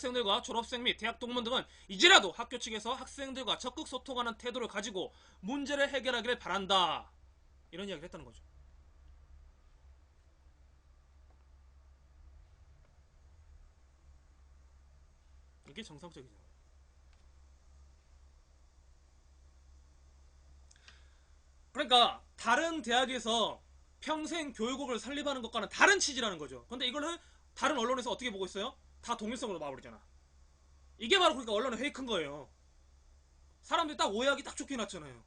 대학생들과 졸업생 및 대학 동문 등은 이제라도 학교 측에서 학생들과 적극 소통하는 태도를 가지고 문제를 해결하기를 바란다. 이런 이야기를 했다는 거죠. 이게 정상적이죠. 그러니까 다른 대학에서 평생 교육을 설립하는 것과는 다른 취지라는 거죠. 근데 이거를 다른 언론에서 어떻게 보고 있어요? 다 동일성으로 봐버리잖아. 이게 바로 그러니까 언론의 페이크인 거예요. 사람들이 딱 오해하기 딱 좋게 해놨잖아요.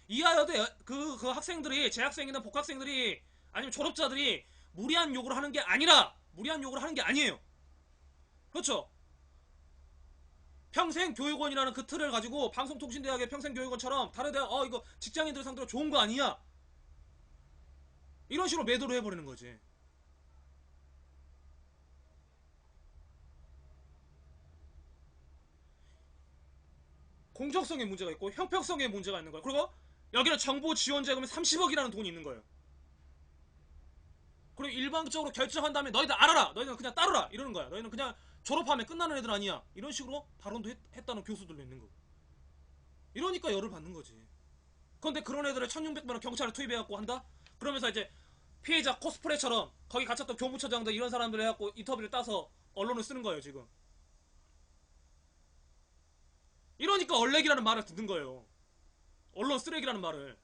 이하여도 그 학생들이 재학생이나 복학생들이 아니면 졸업자들이 무리한 요구를 하는 게 아니라 무리한 요구를 하는 게 아니에요. 그렇죠? 평생교육원이라는 그 틀을 가지고 방송통신대학의 평생교육원처럼 다른 대학 이거 직장인들 상대로 좋은 거 아니냐 이런 식으로 매도를 해버리는 거지. 공정성에 문제가 있고 형평성에 문제가 있는 거예요. 그리고 여기는 정보 지원 자금이 30억이라는 돈이 있는 거예요. 그리고 일방적으로 결정한 다음에 너희들 알아라, 너희는 그냥 따르라 이러는 거야. 너희는 그냥 졸업하면 끝나는 애들 아니야, 이런 식으로 발언도 했다는 교수들도 있는 거고. 이러니까 열을 받는 거지. 그런데 그런 애들을 1600만원 경찰을 투입해갖고 한다? 그러면서 이제 피해자 코스프레처럼 거기 갇혔던 교무처장들 이런 사람들 해갖고 인터뷰를 따서 언론을 쓰는 거예요 지금. 이러니까 얼렉이라는 말을 듣는 거예요. 언론 쓰레기라는 말을.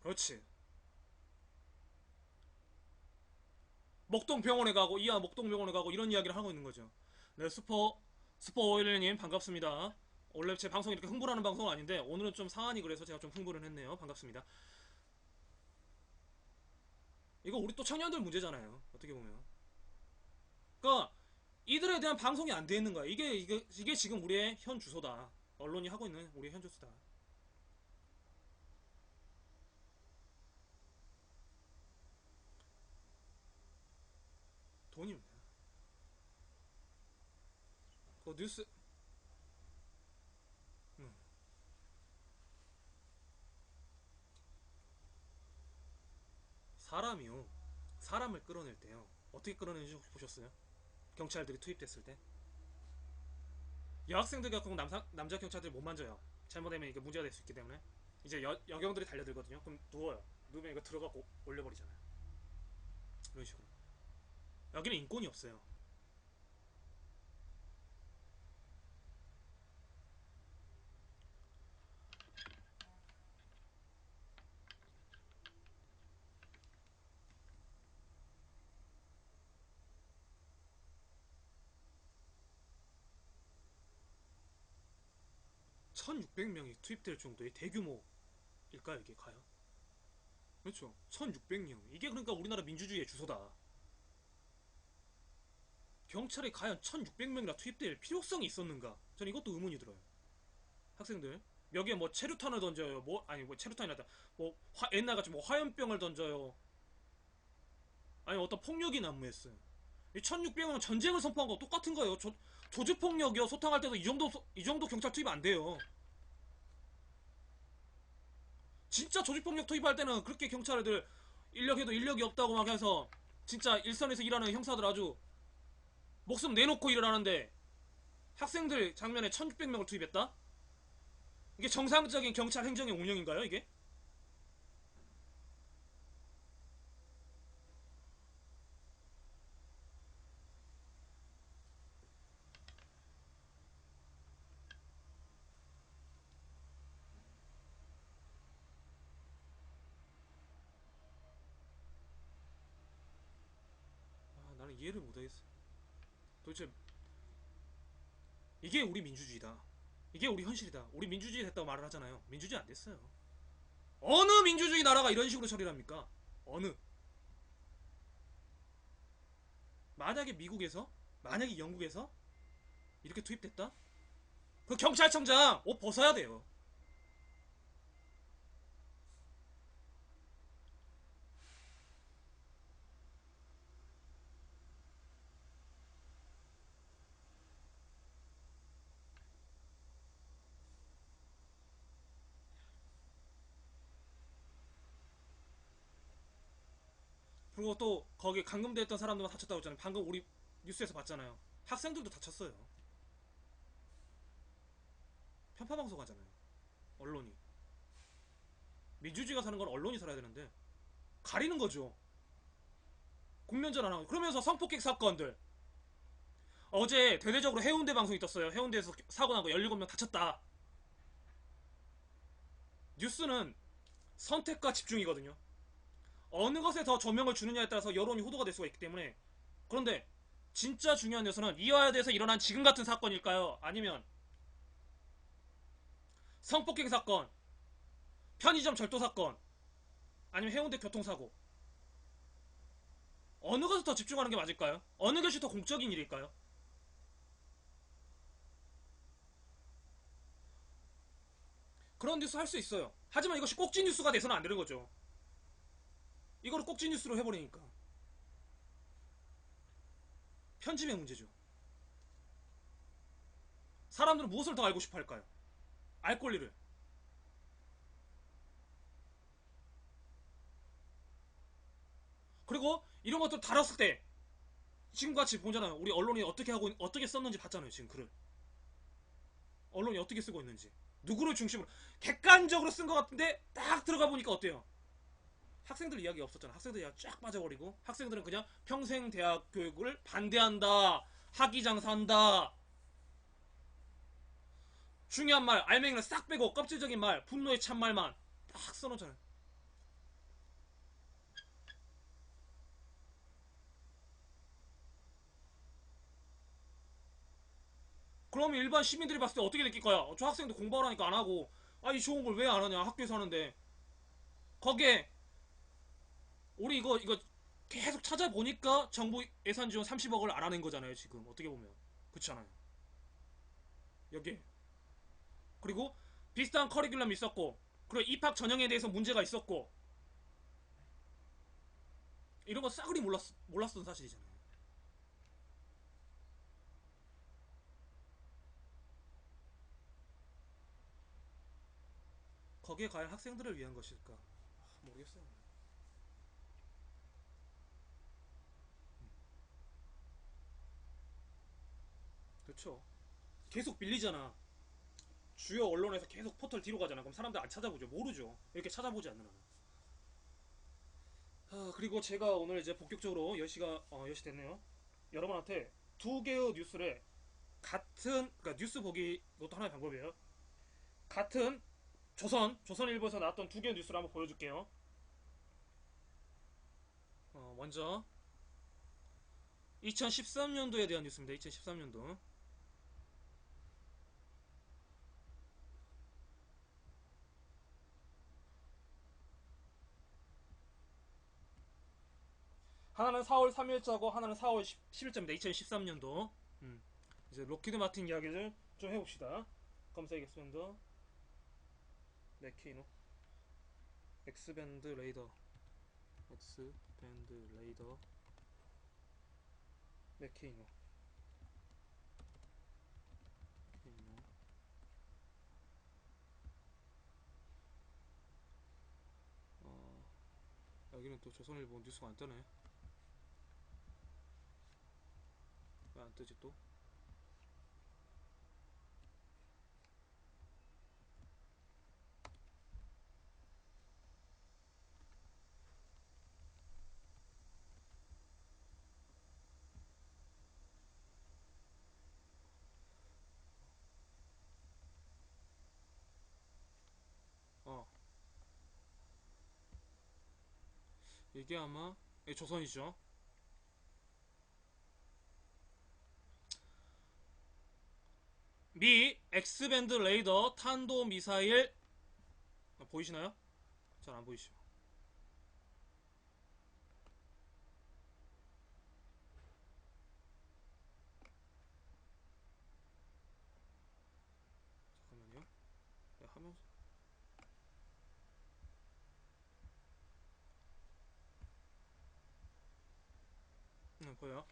그렇지. 먹동병원에 가고 이하 먹동병원에 가고 이런 이야기를 하고 있는 거죠. 네, 슈퍼오일님 반갑습니다. 원래 제 방송이 이렇게 흥분하는 방송은 아닌데 오늘은 좀 상한이 그래서 제가 좀 흥분을 했네요. 반갑습니다. 이거 우리 또 청년들 문제잖아요, 어떻게 보면. 그러니까 이들에 대한 방송이 안 돼 있는 거야. 이게 지금 우리의 현 주소다. 언론이 하고 있는 우리의 현 주소다. 돈입니다. 그 뉴스. 음. 사람이요. 사람을 끌어낼 때요. 어떻게 끌어내는지 혹시 보셨어요? 경찰들이 투입됐을 때. 여학생들 같은 건 남자 경찰들이 못 만져요. 잘못되면 이게 문제가 될 수 있기 때문에. 이제 여경들이 달려들거든요. 그럼 누워요. 누우면 이거 들어가고 올려버리잖아요. 이런 식으로. 여기는 인권이 없어요. 1600명이 투입될 정도의 대규모일까요, 이게 과연? 그렇죠. 1600명. 이게 그러니까 우리나라 민주주의의 주소다. 경찰이 과연 1600명이나 투입될 필요성이 있었는가? 저는 이것도 의문이 들어요. 학생들 여기에 뭐 체류탄을 던져요. 뭐 아니 뭐 체류탄이란다. 뭐 옛날같이 뭐 화염병을 던져요. 아니 어떤 폭력이 난무했어요. 이 1600명은 전쟁을 선포한 거 똑같은 거예요. 조직폭력이요. 소탕할 때도 이 정도 경찰 투입 안 돼요. 진짜 조직폭력 투입할 때는 그렇게 경찰 애들 인력해도 인력이 없다고 막 해서 진짜 일선에서 일하는 형사들 아주 목숨 내놓고 일을 하는데 학생들 장면에 1600명을 투입했다? 이게 정상적인 경찰 행정의 운영인가요, 이게? 아, 나는 이해를 못하겠어. 도대체 이게 우리 민주주의다. 이게 우리 현실이다. 우리 민주주의 됐다고 말을 하잖아요. 민주주의 안 됐어요. 어느 민주주의 나라가 이런 식으로 처리를 합니까? 어느? 만약에 미국에서, 만약에 영국에서 이렇게 투입됐다? 그 경찰청장 옷 벗어야 돼요. 그리고 또 거기 감금됐던 사람들만 다쳤다고 했잖아요. 방금 우리 뉴스에서 봤잖아요. 학생들도 다쳤어요. 편파 방송하잖아요. 언론이. 민주주의가 사는 건 언론이 살아야 되는데 가리는 거죠. 국면전 안 하고. 그러면서 성폭행 사건들. 어제 대대적으로 해운대 방송이 떴어요. 해운대에서 사고 나고 17명 다쳤다. 뉴스는 선택과 집중이거든요. 어느 것에 더 조명을 주느냐에 따라서 여론이 호도가 될 수가 있기 때문에. 그런데 진짜 중요한 뉴스는 이화여대에서 일어난 지금 같은 사건일까요? 아니면 성폭행 사건, 편의점 절도 사건, 아니면 해운대 교통사고. 어느 것에 더 집중하는 게 맞을까요? 어느 것이 더 공적인 일일까요? 그런 뉴스 할 수 있어요. 하지만 이것이 꼭지 뉴스가 돼서는 안 되는 거죠. 이거를 꼭지 뉴스로 해버리니까. 편집의 문제죠. 사람들은 무엇을 더 알고 싶어 할까요? 알 권리를. 그리고 이런 것들 다뤘을 때 지금같이 보잖아요. 우리 언론이 어떻게 하고 어떻게 썼는지 봤잖아요. 지금 글을 언론이 어떻게 쓰고 있는지 누구를 중심으로 객관적으로 쓴 것 같은데 딱 들어가 보니까 어때요? 학생들 이야기 없었잖아. 학생들 이야기 쫙 빠져버리고 학생들은 그냥 평생 대학 교육을 반대한다, 학위장사한다, 중요한 말 알맹이를 싹 빼고 껍질적인 말, 분노의 참말만 딱 써놓잖아요. 그러면 일반 시민들이 봤을 때 어떻게 느낄 거야? 저 학생도 공부하라니까 안 하고, 아 이 좋은 걸 왜 안 하냐? 학교에서 하는데. 거기에 우리 이거 계속 찾아보니까 정부 예산 지원 30억을 알아낸 거잖아요. 지금 어떻게 보면 그렇지 않아요? 여기. 그리고 비슷한 커리큘럼이 있었고, 그리고 입학 전형에 대해서 문제가 있었고, 이런 거 싸그리 몰랐던 사실이잖아요. 거기에 과연 학생들을 위한 것일까? 모르겠어요. 그렇죠. 계속 빌리잖아. 주요 언론에서 계속 포털 뒤로 가잖아. 그럼 사람들 안 찾아보죠. 모르죠. 이렇게 찾아보지 않는 한은. 그리고 제가 오늘 이제 본격적으로 10시 됐네요. 여러분한테 두 개의 뉴스를 그러니까 뉴스 보기 이것도 하나의 방법이에요. 같은 조선일보에서 나왔던 두 개의 뉴스를 한번 보여줄게요. 먼저 2013년도에 대한 뉴스입니다. 2013년도. 하나는 4월 3일자고 하나는 4월 10일자입니다. 2013년도. 이제 로키드 마틴 이야기를 좀 해봅시다. 검색했습니다. 맥케이노 엑스밴드 레이더 엑스밴드 레이더 맥케이노 어, 여기는 또 조선일보 뉴스가 안 뜨네. 왜 안 뜨지 또? 어 이게 아마 조선이죠. 미 엑스밴드 레이더 탄도 미사일 보이시나요? 잘 안 보이시죠? 잠깐만요. 하면서 보여요.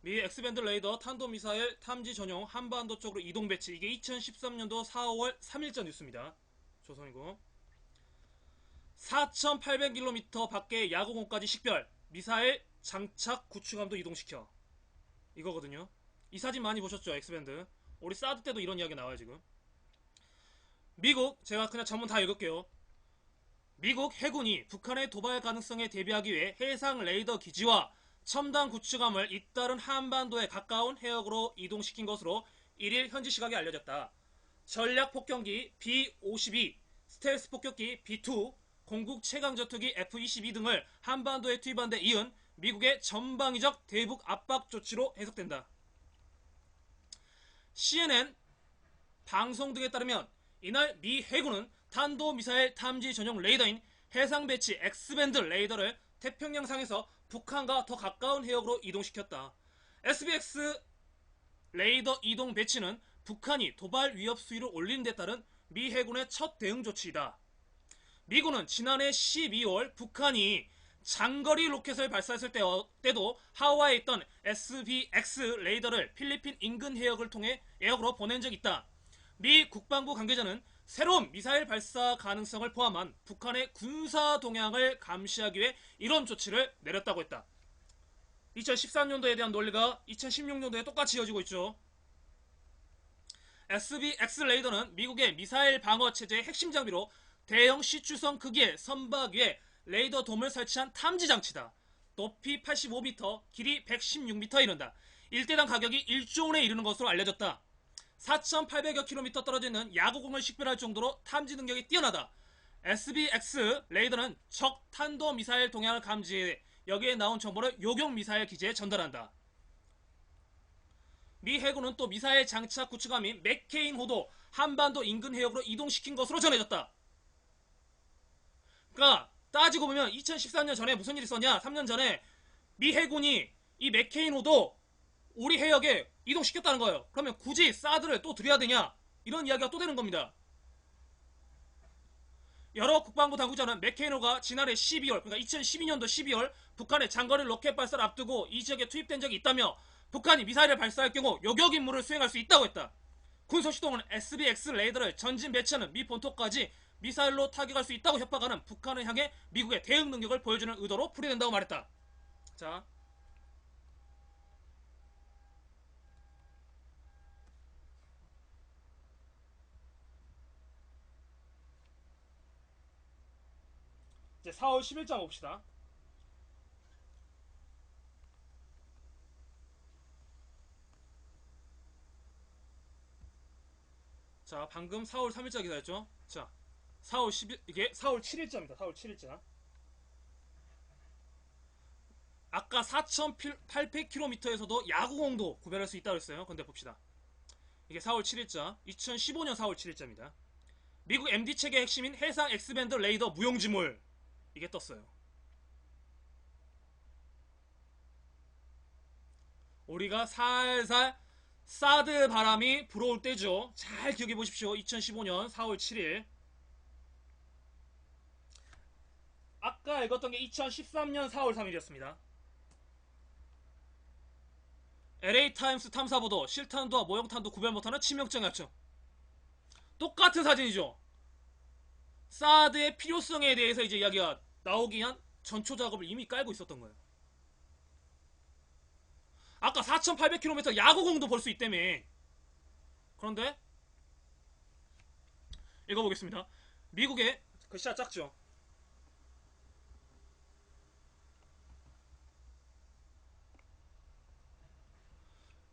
미 엑스밴드 레이더 탄도미사일 탐지 전용 한반도 쪽으로 이동 배치. 이게 2013년도 4월 3일자 뉴스입니다. 조선이고 4,800km 밖에 야구공까지 식별. 미사일 장착 구축함도 이동시켜. 이거거든요. 이 사진 많이 보셨죠? 엑스밴드. 우리 사드 때도 이런 이야기 나와요 지금. 미국, 제가 그냥 전문 다 읽을게요. 미국 해군이 북한의 도발 가능성에 대비하기 위해 해상 레이더 기지와 첨단 구축함을 잇따른 한반도에 가까운 해역으로 이동시킨 것으로 1일 현지 시각에 알려졌다. 전략 폭격기 B-52, 스텔스 폭격기 B-2, 공국 최강 전투기 F-22 등을 한반도에 투입한 데 이은 미국의 전방위적 대북 압박 조치로 해석된다. CNN 방송 등에 따르면 이날 미 해군은 탄도미사일 탐지 전용 레이더인 해상배치 X밴드 레이더를 태평양상에서 북한과 더 가까운 해역으로 이동시켰다. SBX 레이더 이동 배치는 북한이 도발 위협 수위를 올린 데 따른 미 해군의 첫 대응 조치이다. 미군은 지난해 12월 북한이 장거리 로켓을 발사했을 때도 하와이에 있던 SBX 레이더를 필리핀 인근 해역을 통해 해역으로 보낸 적이 있다. 미 국방부 관계자는 새로운 미사일 발사 가능성을 포함한 북한의 군사 동향을 감시하기 위해 이런 조치를 내렸다고 했다. 2013년도에 대한 논리가 2016년도에 똑같이 이어지고 있죠. SBX 레이더는 미국의 미사일 방어 체제의 핵심 장비로 대형 시추성 크기의 선박 위에 레이더 돔을 설치한 탐지 장치다. 높이 85m, 길이 116m에 이른다. 1대당 가격이 1조 원에 이르는 것으로 알려졌다. 4,800여 킬로미터 떨어져 있는 야구공을 식별할 정도로 탐지 능력이 뛰어나다. SBX 레이더는 적 탄도 미사일 동향을 감지해 여기에 나온 정보를 요격 미사일 기지에 전달한다. 미 해군은 또 미사일 장착 구축함인 맥케인호도 한반도 인근 해역으로 이동시킨 것으로 전해졌다. 그러니까 따지고 보면 2014년 전에 무슨 일이 있었냐? 3년 전에 미 해군이 이 맥케인호도 우리 해역에 이동시켰다는 거예요. 그러면 굳이 사드를 또 들여야 되냐? 이런 이야기가 또 되는 겁니다. 여러 국방부 당국자는 맥케인호가 지난해 12월, 그러니까 2012년도 12월 북한의 장거리 로켓 발사를 앞두고 이 지역에 투입된 적이 있다며 북한이 미사일을 발사할 경우 요격 임무를 수행할 수 있다고 했다. 군소시동은 SBX 레이더를 전진 배치하는 미 본토까지 미사일로 타격할 수 있다고 협박하는 북한을 향해 미국의 대응 능력을 보여주는 의도로 풀이된다고 말했다. 자, 이제 4월 10일자 봅시다. 자, 방금 4월 3일자 기사였죠? 자, 4월 10일, 이게 4월 7일자입니다. 4월 7일자. 아까 4,800km에서도 야구공도 구별할 수 있다고 했어요. 근데 봅시다. 이게 4월 7일자, 2015년 4월 7일자입니다. 미국 MD 체계 핵심인 해상 X밴드 레이더 무용지물. 이게 떴어요. 우리가 살살 사드 바람이 불어올 때죠. 잘 기억해 보십시오. 2015년 4월 7일. 아까 읽었던 게 2013년 4월 3일이었습니다. LA타임스 탐사보도 실탄도와 모형탄도 구별 못하는 치명적 약점. 똑같은 사진이죠. 사드의 필요성에 대해서 이제 이야기가 나오기 위한 전초 작업을 이미 깔고 있었던 거예요. 아까 4,800km 야구공도 볼 수 있다며. 그런데 읽어보겠습니다. 미국의 글씨가 작죠.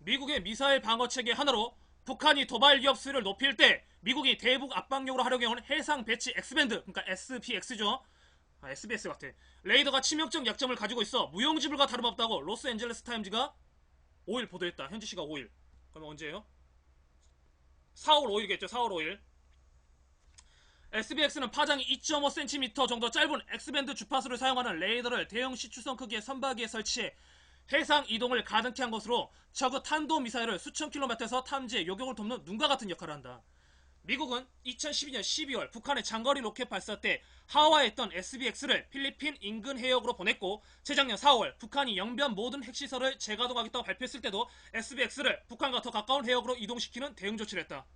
미국의 미사일 방어 체계 하나로 북한이 도발 위협 수위를 높일 때 미국이 대북 압박용으로 활용해온 해상 배치 X밴드, 그러니까 SPX죠. SBS 같아. 레이더가 치명적 약점을 가지고 있어 무용지물과 다름없다고 로스앤젤레스 타임즈가 5일 보도했다. 현지 시각 5일. 그러면 언제예요? 4월 5일이겠죠. 4월 5일. SBX는 파장이 2.5cm 정도 짧은 X밴드 주파수를 사용하는 레이더를 대형 시추성 크기의 선박위에 설치해 해상 이동을 가능케 한 것으로 저그 탄도미사일을 수천 킬로미터에서 탐지해 요격을 돕는 눈과 같은 역할을 한다. 미국은 2012년 12월 북한의 장거리 로켓 발사 때 하와이에 있던 SBX를 필리핀 인근 해역으로 보냈고, 재작년 4월 북한이 영변 모든 핵시설을 재가동하겠다고 발표했을 때도 SBX를 북한과 더 가까운 해역으로 이동시키는 대응 조치를 했다.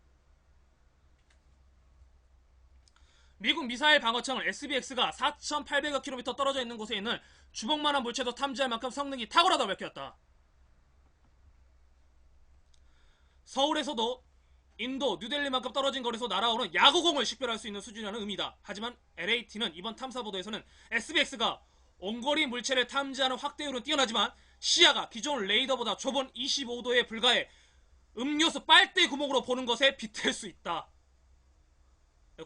미국 미사일 방어청은 SBX가 4,800여 킬로미터 떨어져 있는 곳에 있는 주먹만한 물체도 탐지할 만큼 성능이 탁월하다고 밝혔다. 서울에서도 인도 뉴델리만큼 떨어진 거리에서 날아오는 야구공을 식별할 수 있는 수준이라는 의미다. 하지만 LAT는 이번 탐사 보도에서는 SBX가 원거리 물체를 탐지하는 확대율은 뛰어나지만 시야가 기존 레이더보다 좁은 25도에 불과해 음료수 빨대 구멍으로 보는 것에 빗댈 수 있다.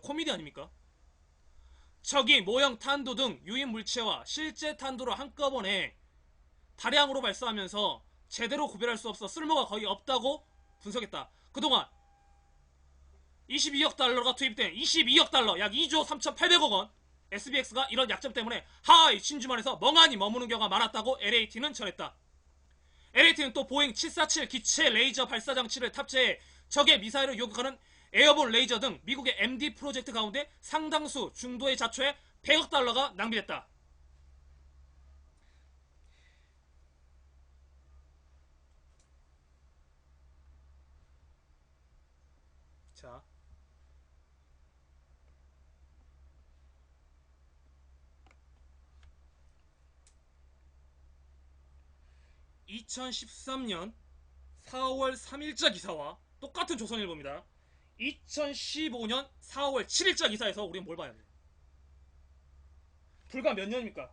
코미디 아닙니까? 적이 모형 탄도 등 유인 물체와 실제 탄도를 한꺼번에 다량으로 발사하면서 제대로 구별할 수 없어 쓸모가 거의 없다고 분석했다. 그동안 22억 달러가 투입된 22억 달러 약 2조 3,800억 원 SBX가 이런 약점 때문에 하와이 진주만에서 멍하니 머무는 경우가 많았다고 LAT는 전했다. LAT는 또 보잉 747 기체 레이저 발사 장치를 탑재해 적의 미사일을 요격하는 에어본 레이저 등 미국의 MD 프로젝트 가운데 상당수 중도에 자초해 100억 달러가 낭비됐다. 자, 2013년 4월 3일자 기사와 똑같은 조선일보입니다. 2015년 4월 7일자 기사에서 우리는 뭘 봐야 돼? 불과 몇 년입니까?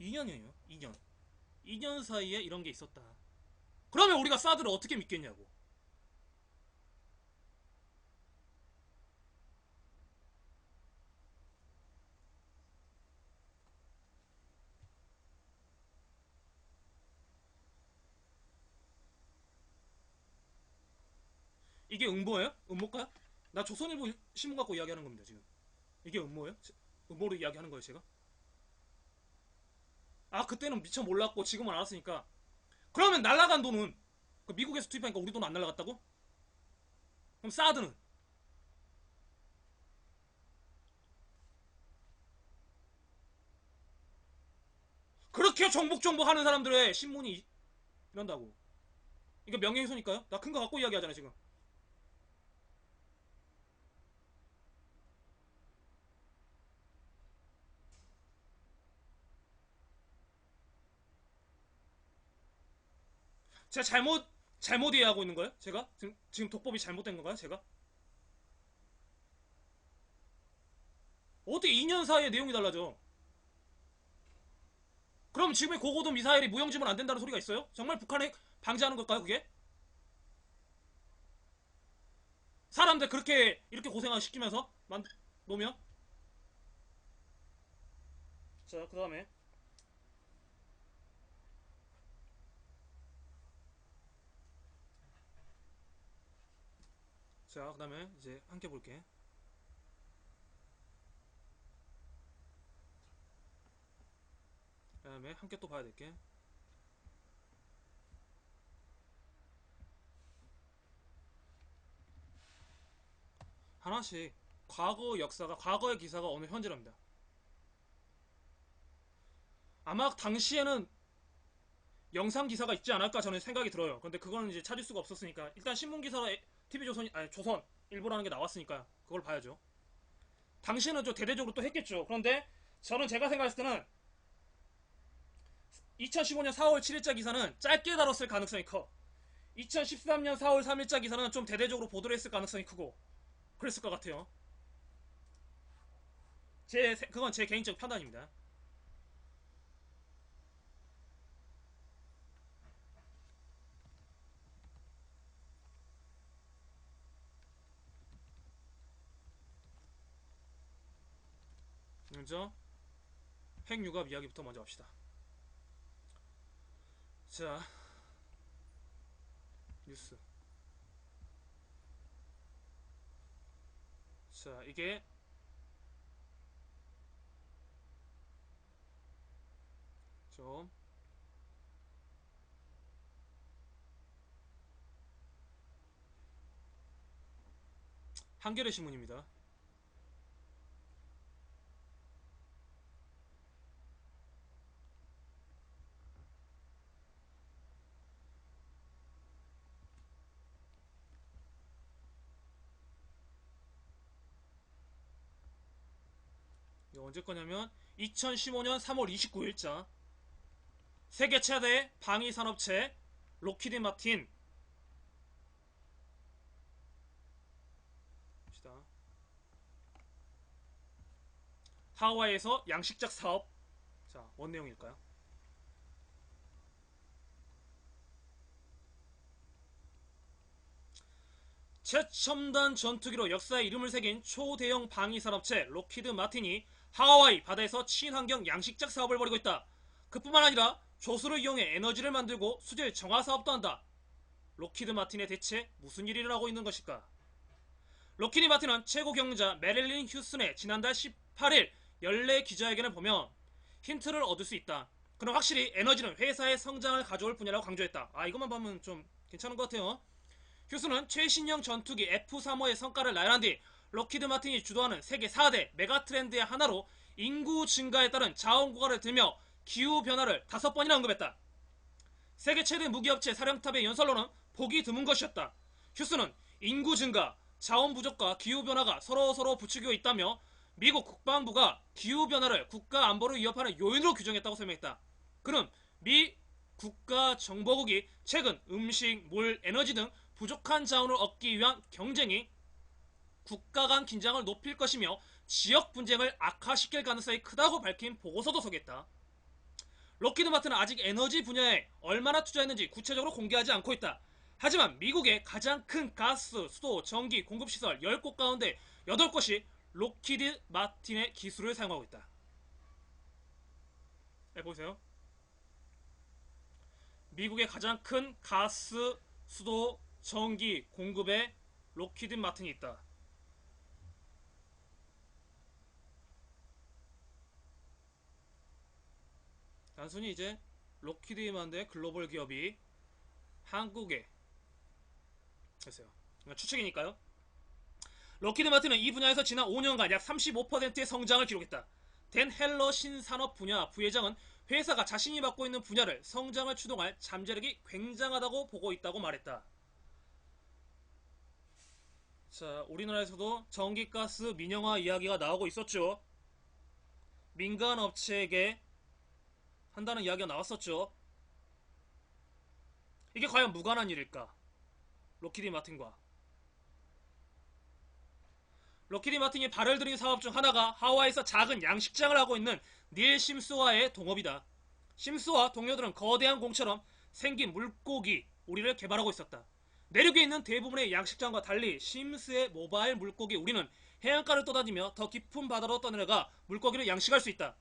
2년이에요. 2년. 2년 사이에 이런 게 있었다. 그러면 우리가 사드를 어떻게 믿겠냐고. 이게 음모예요? 음모일까요? 나 조선일보 신문 갖고 이야기하는 겁니다 지금. 이게 음모예요? 음모로 이야기하는 거예요 제가? 아 그때는 미처 몰랐고 지금은 알았으니까. 그러면 날라간 돈은 그 미국에서 투입하니까 우리 돈 안 날라갔다고? 그럼 사드는? 그렇게 정복정복 하는 사람들의 신문이 이런다고. 이거 명예훼손일까요? 나 큰 거 갖고 이야기하잖아 지금. 제가 잘못 이해하고 있는 거예요? 제가? 지금 독법이 잘못된 건가요? 제가? 어떻게 2년 사이에 내용이 달라져? 그럼 지금의 고고도 미사일이 무용지물 안 된다는 소리가 있어요? 정말 북한에 방지하는 걸까요, 그게? 사람들 그렇게 이렇게 고생을 시키면서 놓으면? 자, 그 다음에 자, 그 다음에 이제 함께 볼게. 그 다음에 함께 또 봐야 될게. 하나씩 과거 역사가 과거의 기사가 어느 현재랍니다. 아마 당시에는 영상 기사가 있지 않을까 저는 생각이 들어요. 그런데 그거는 이제 찾을 수가 없었으니까 일단 신문 기사로 TV조선 아니 조선 일보라는 게 나왔으니까 그걸 봐야죠. 당시에는 좀 대대적으로 또 했겠죠. 그런데 저는 제가 생각했을 때는 2015년 4월 7일자 기사는 짧게 다뤘을 가능성이 커. 2013년 4월 3일자 기사는 좀 대대적으로 보도를 했을 가능성이 크고 그랬을 것 같아요. 그건 제 개인적 판단입니다. 먼저 핵융합 이야기부터 먼저 합시다. 자, 뉴스. 자, 이게 좀 한겨레 신문입니다. 언제 거냐면 2015년 3월 29일자 세계 최대 방위 산업체 록히드 마틴 봅시다. 하와이에서 양식작 사업. 자, 뭔 내용일까요? 최첨단 전투기로 역사에 이름을 새긴 초대형 방위산업체 록히드 마틴이 하와이 바다에서 친환경 양식작 사업을 벌이고 있다. 그뿐만 아니라 조수를 이용해 에너지를 만들고 수질 정화 사업도 한다. 록히드 마틴의 대체 무슨 일을 하고 있는 것일까? 록히드 마틴은 최고 경영자 메릴린 휴슨의 지난달 18일 연례 기자회견을 보면 힌트를 얻을 수 있다. 그는 확실히 에너지는 회사의 성장을 가져올 분야라고 강조했다. 이것만 보면 좀 괜찮은 것 같아요. 휴스는 최신형 전투기 F-35의 성과를 나열한 뒤 록히드 마틴이 주도하는 세계 4대 메가트렌드의 하나로 인구 증가에 따른 자원 고갈을 들며 기후변화를 5번이나 언급했다. 세계 최대 무기업체 사령탑의 연설로는 보기 드문 것이었다. 휴스는 인구 증가, 자원 부족과 기후변화가 서로 부추기고 있다며 미국 국방부가 기후변화를 국가 안보를 위협하는 요인으로 규정했다고 설명했다. 그는 미 국가정보국이 최근 음식, 물, 에너지 등 부족한 자원을 얻기 위한 경쟁이 국가 간 긴장을 높일 것이며 지역 분쟁을 악화시킬 가능성이 크다고 밝힌 보고서도 소개했다. 록히드 마틴은 아직 에너지 분야에 얼마나 투자했는지 구체적으로 공개하지 않고 있다. 하지만 미국의 가장 큰 가스, 수도, 전기 공급시설 10곳 가운데 8곳이 록히드 마틴의 기술을 사용하고 있다. 보세요. 미국의 가장 큰 가스, 수도, 전기 공급에 록히드 마틴이 있다. 단순히 이제 록히드만의 글로벌 기업이 한국에 했어요. 그러니까 추측이니까요. 록히드 마틴은 이 분야에서 지난 5년간 약 35%의 성장을 기록했다. 댄 헬러 신산업 분야 부회장은 회사가 자신이 맡고 있는 분야를 성장을 추동할 잠재력이 굉장하다고 보고 있다고 말했다. 자, 우리나라에서도 전기가스 민영화 이야기가 나오고 있었죠. 민간 업체에게 한다는 이야기가 나왔었죠. 이게 과연 무관한 일일까? 록히드 마틴과 록히드 마틴이 발을 들인 사업 중 하나가 하와이에서 작은 양식장을 하고 있는 닐 심스와의 동업이다. 심스와 동료들은 거대한 공처럼 생긴 물고기 우리를 개발하고 있었다. 내륙에 있는 대부분의 양식장과 달리 심스의 모바일 물고기 우리는 해안가를 떠다니며 더 깊은 바다로 떠내려가 물고기를 양식할 수 있다.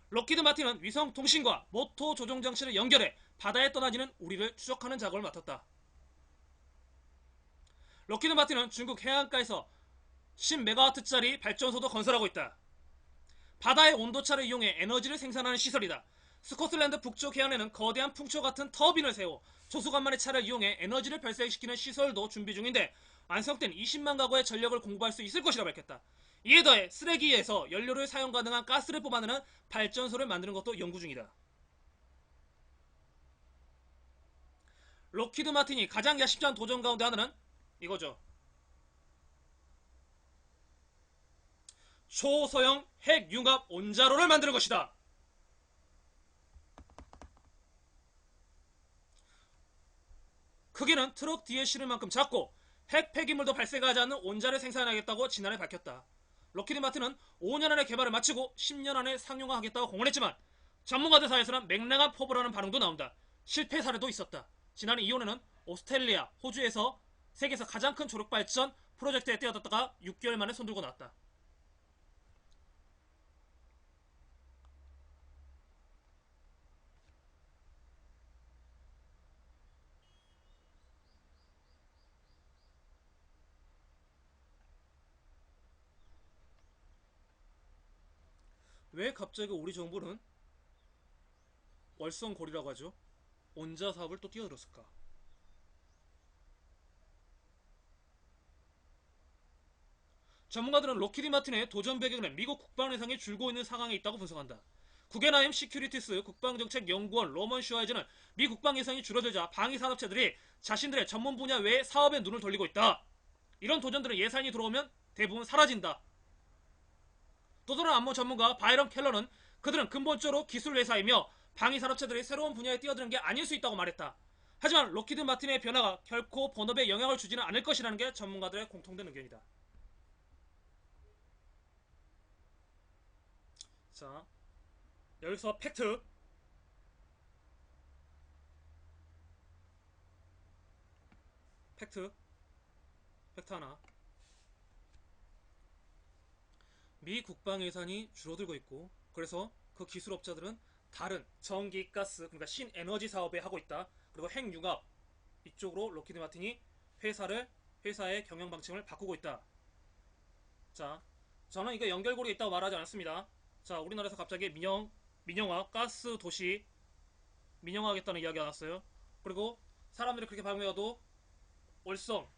록히드 마틴은 위성 통신과 모터 조종 장치를 연결해 바다에 떠다니는 우리를 추적하는 작업을 맡았다. 록히드 마틴은 중국 해안가에서 10메가와트짜리 발전소도 건설하고 있다. 바다의 온도차를 이용해 에너지를 생산하는 시설이다. 스코틀랜드 북쪽 해안에는 거대한 풍초 같은 터빈을 세워 조수간만의 차를 이용해 에너지를 발생시키는 시설도 준비 중인데 완성된 20만 가구의 전력을 공급할 수 있을 것이라 밝혔다. 이에 더해 쓰레기에서 연료를 사용 가능한 가스를 뽑아내는 발전소를 만드는 것도 연구 중이다. 록히드 마틴이 가장 야심찬 도전 가운데 하나는 이거죠. 초소형 핵융합 온자로를 만드는 것이다. 크기는 트럭 뒤에 실을 만큼 작고 핵 폐기물도 발생하지 않는 온자를 생산하겠다고 지난해 밝혔다. 록히드 마틴은 5년 안에 개발을 마치고 10년 안에 상용화하겠다고 공언했지만 전문가들 사이에서는 맹랑한 포부라는 반응도 나온다. 실패 사례도 있었다. 지난해 2월에는 오스트레일리아, 호주에서 세계에서 가장 큰 조력발전 프로젝트에 뛰어들다가 6개월 만에 손들고 나왔다. 왜 갑자기 우리 정부는 월성고리라고 하죠? 온자 사업을 또 뛰어들었을까? 전문가들은 록히드 마틴의 도전 배경은 미국 국방 예산이 줄고 있는 상황에 있다고 분석한다. 구겐하임 시큐리티스 국방정책연구원 로먼 슈와이즈는 미 국방 예산이 줄어들자 방위산업체들이 자신들의 전문 분야 외의 사업에 눈을 돌리고 있다. 이런 도전들은 예산이 들어오면 대부분 사라진다. 또 다른 안보 전문가 바이런 켈러는 그들은 근본적으로 기술 회사이며 방위 산업체들이 새로운 분야에 뛰어드는 게 아닐 수 있다고 말했다. 하지만 록히드 마틴의 변화가 결코 본업에 영향을 주지는 않을 것이라는 게 전문가들의 공통된 의견이다. 자, 여기서 팩트. 팩트. 팩트 하나. 미 국방 예산이 줄어들고 있고 그래서 그 기술업자들은 다른 전기, 가스, 그러니까 신에너지 사업에 하고 있다. 그리고 핵융합 이쪽으로 록히드 마틴이 회사의 경영 방침을 바꾸고 있다. 자, 저는 이거 연결고리가 있다고 말하지 않았습니다. 자, 우리나라에서 갑자기 민영화, 가스 도시 민영화하겠다는 이야기가 나왔어요. 그리고 사람들이 그렇게 방해해도 월성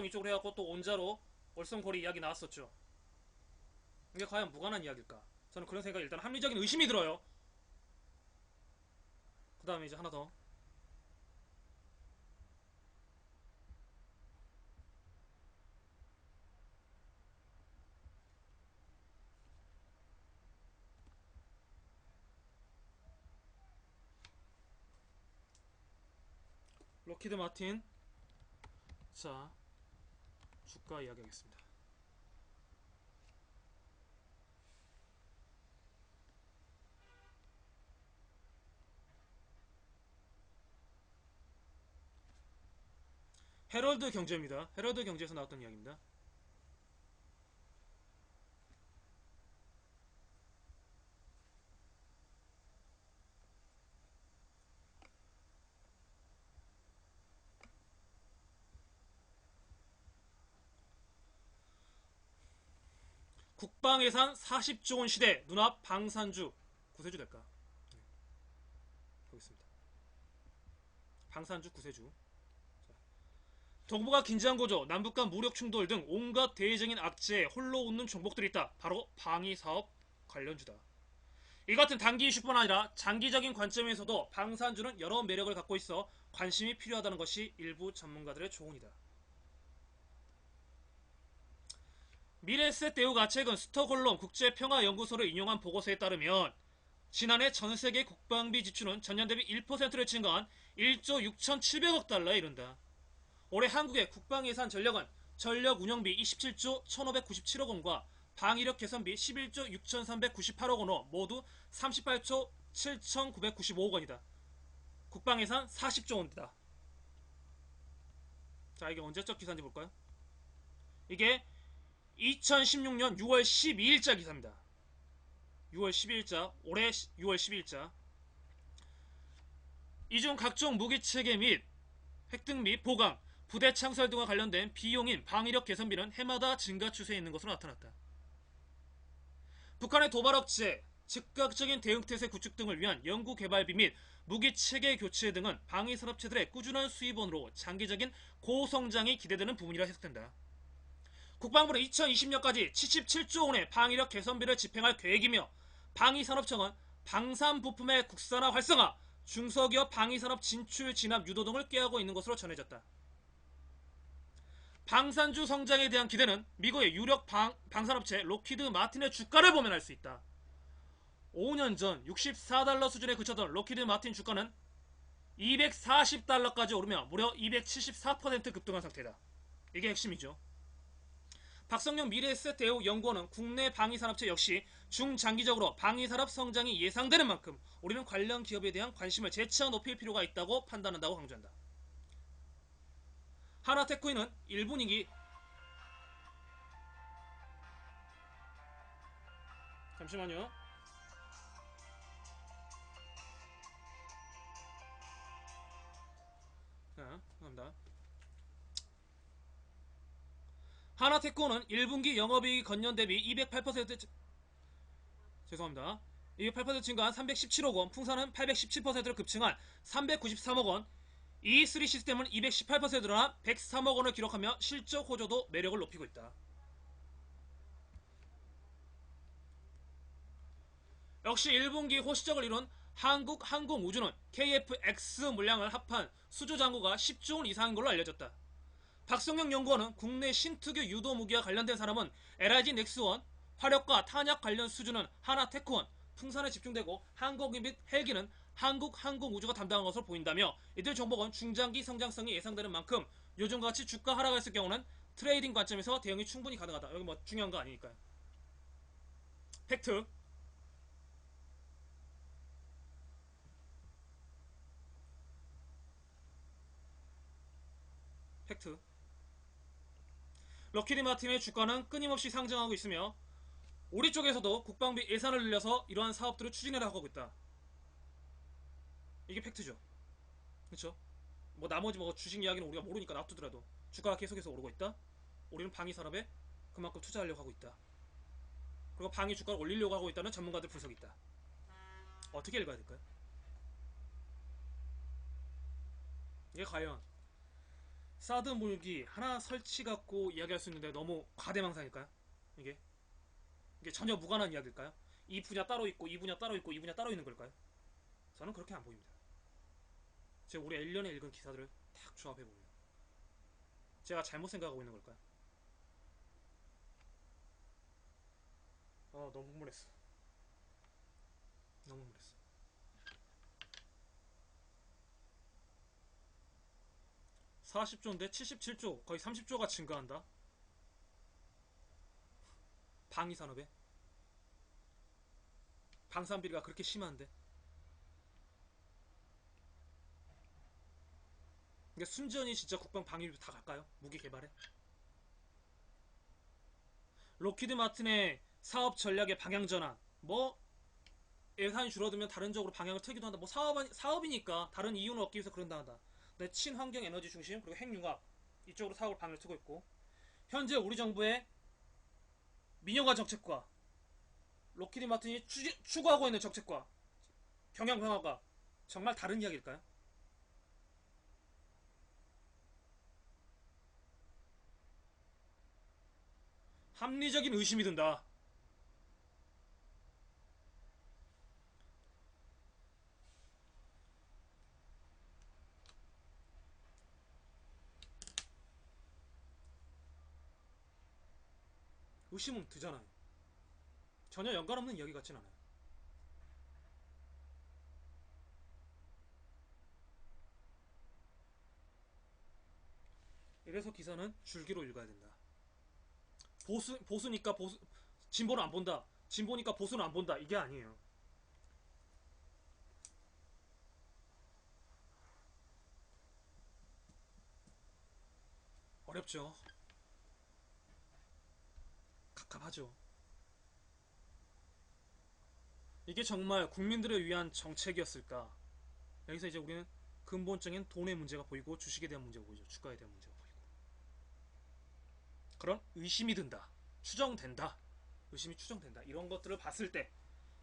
이쪽으로 해갖고 또 원자로 월성거리 이야기 나왔었죠. 이게 과연 무관한 이야기일까? 저는 그런 생각이 일단 합리적인 의심이 들어요. 그 다음에 이제 하나 더. 록히드 마틴. 자, 주가 이야기하겠습니다. 헤럴드 경제입니다. 헤럴드 경제에서 나왔던 이야기입니다. 국방예산 40조 원 시대 눈앞 방산주 구세주 될까? 네, 보겠습니다. 방산주 구세주. 동북아 긴장 고조, 남북 간 무력 충돌 등 온갖 대외적인 악재에 홀로 웃는 종목들이 있다. 바로 방위 사업 관련주다. 이 같은 단기 이슈뿐 아니라 장기적인 관점에서도 방산주는 여러 매력을 갖고 있어 관심이 필요하다는 것이 일부 전문가들의 조언이다. 미레세테우가 최근 스톡홀름 국제평화연구소를 인용한 보고서에 따르면 지난해 전세계 국방비 지출은 전년 대비 1%를 증가한 1조 6,700억 달러에 이른다. 올해 한국의 국방예산 전력은 전력 운영비 27조 1,597억 원과 방위력 개선비 11조 6,398억 원으로 모두 38조 7,995억 원이다. 국방예산 40조 원이다. 자, 이게 언제적 기사인지 볼까요? 이게 2016년 6월 12일자 기사입니다. 6월 12일자, 올해 6월 12일자. 이중 각종 무기체계 및 획득 및 보강, 부대 창설 등과 관련된 비용인 방위력 개선비는 해마다 증가 추세에 있는 것으로 나타났다. 북한의 도발 억제, 즉각적인 대응태세 구축 등을 위한 연구개발비 및 무기체계 교체 등은 방위산업체들의 꾸준한 수입원으로 장기적인 고성장이 기대되는 부분이라 해석된다. 국방부는 2020년까지 77조 원의 방위력 개선비를 집행할 계획이며 방위산업청은 방산부품의 국산화 활성화, 중소기업 방위산업 진출 진압 유도 등을 꾀하고 있는 것으로 전해졌다. 방산주 성장에 대한 기대는 미국의 유력 방산업체 록히드 마틴의 주가를 보면 알 수 있다. 5년 전 64달러 수준에 그쳤던 록히드 마틴 주가는 240달러까지 오르며 무려 274% 급등한 상태다. 이게 핵심이죠. 박성용 미래에셋대우 연구원은 국내 방위산업체 역시 중장기적으로 방위산업 성장이 예상되는 만큼 우리는 관련 기업에 대한 관심을 재차 높일 필요가 있다고 판단한다고 강조한다. 하나테크인은 1분위기 잠시만요. 자, 감사합니다. 하나테크는 1분기 영업이익 건년 대비 208% 죄송합니다. 208% 증가한 317억 원, 풍산은 817%로 급증한 393억 원, E3 시스템은 218% 늘어난 103억 원을 기록하며 실적 호조도 매력을 높이고 있다. 역시 1분기 호시적을 이룬 한국항공우주는 KF-X 물량을 합한 수주 잔고가 10조 원 이상인 걸로 알려졌다. 박성영 연구원은 국내 신특유 유도 무기와 관련된 산업은 LIG 넥스원, 화력과 탄약 관련 수주는 하나테크원, 풍산에 집중되고 항공기 및 헬기는 한국항공우주가 담당한 것으로 보인다며 이들 종목은 중장기 성장성이 예상되는 만큼 요즘같이 주가 하락했을 경우는 트레이딩 관점에서 대응이 충분히 가능하다. 여기 뭐 중요한 거 아니니까요. 팩트. 팩트. 럭키드 마틴의 주가는 끊임없이 상승하고 있으며 우리 쪽에서도 국방비 예산을 늘려서 이러한 사업들을 추진해 나가고 있다. 이게 팩트죠. 그렇죠? 뭐 나머지 뭐 주식 이야기는 우리가 모르니까 놔두더라도 주가가 계속해서 오르고 있다. 우리는 방위 산업에 그만큼 투자하려고 하고 있다. 그리고 방위 주가를 올리려고 하고 있다는 전문가들 분석이 있다. 어떻게 읽어야 될까요? 이게 과연 사드 물기 하나 설치 갖고 이야기할 수 있는데 너무 과대망상일까요? 이게 이게 전혀 무관한 이야기일까요? 이 분야 따로 있고 이 분야 따로 있고 이 분야 따로 있는 걸까요? 저는 그렇게 안 보입니다. 제가 우리 1년에 읽은 기사들을 딱 조합해 보면 제가 잘못 생각하고 있는 걸까요? 너무 흥분했어. 너무 흥분했어. 40조인데 77조, 거의 30조가 증가한다. 방위 산업에 방산비리가 그렇게 심한데. 그러니까 순전히 진짜 국방 방위비 다 갈까요? 무기 개발에? 로키드 마틴의 사업 전략의 방향 전환. 뭐 예산이 줄어들면 다른 쪽으로 방향을 틀기도 한다. 뭐 사업이니까 다른 이윤을 얻기 위해서 그런다 한다. 근데 친환경 에너지 중심 그리고 핵융합 이쪽으로 사업을 방향을 트고 있고 현재 우리 정부의 민영화 정책과 로키드 마틴이 추구하고 있는 정책과 경영 변화가 정말 다른 이야기일까요? 합리적인 의심이 든다. 의심은 드잖아요. 전혀 연관 없는 이야기 같진 않아요. 이래서 기사는 줄기로 읽어야 된다. 보수니까 진보는 안 본다. 진보니까 보수는 안 본다. 이게 아니에요. 어렵죠. 갑갑하죠. 이게 정말 국민들을 위한 정책이었을까? 여기서 이제 우리는 근본적인 돈의 문제가 보이고 주식에 대한 문제가 보이죠. 주가에 대한 문제가 보이고. 그런 의심이 든다. 추정된다. 의심이 추정된다. 이런 것들을 봤을 때